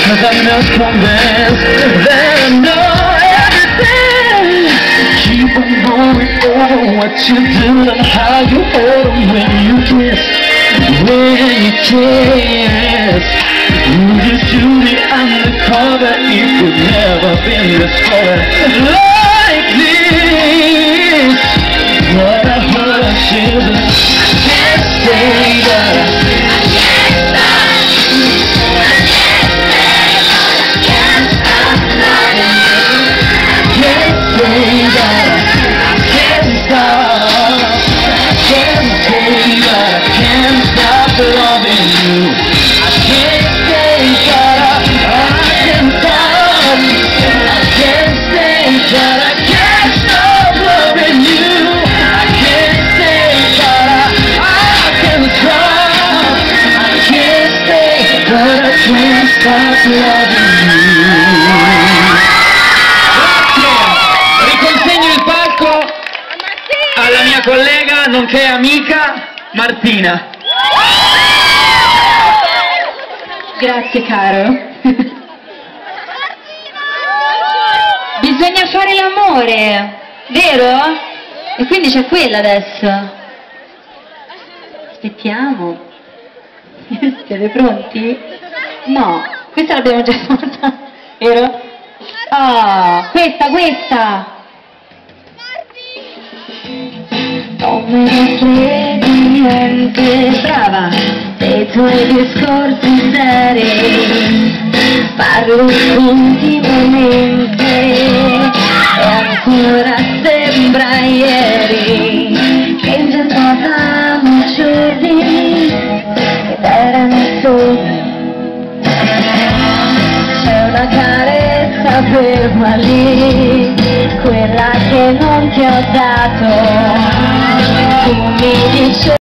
'cause I'm not convinced that I know everything. Keep on going over what you do and how you hold 'em when you kiss. When you kiss, just do the undercover. It could never been discovered like this. What I heard I shouldn't. I can't say that I can't stop loving you. I can't say that I can't stop. I can't say that I can't stop loving you. I can't say that I can't stop. I can't say that I can't stop loving you. I can't say that I can't stop. I can't say that I can't stop loving you. Grazie. Riconsegno il palco alla mia collega nonché amica Martina. Grazie caro. Bisogna fare l'amore, vero? E quindi c'è quella adesso. Aspettiamo. Siete pronti? No, questa l'abbiamo già fatta, vero? Ah, questa! Non me ne frega niente, brava, dei tuoi discorsi seri, parlo continuamente e ancora sembra ieri che inventavamo giorni ed erano sogni. C'è una carezza ferma lì, quella che non ti ho dato. Tu mi dici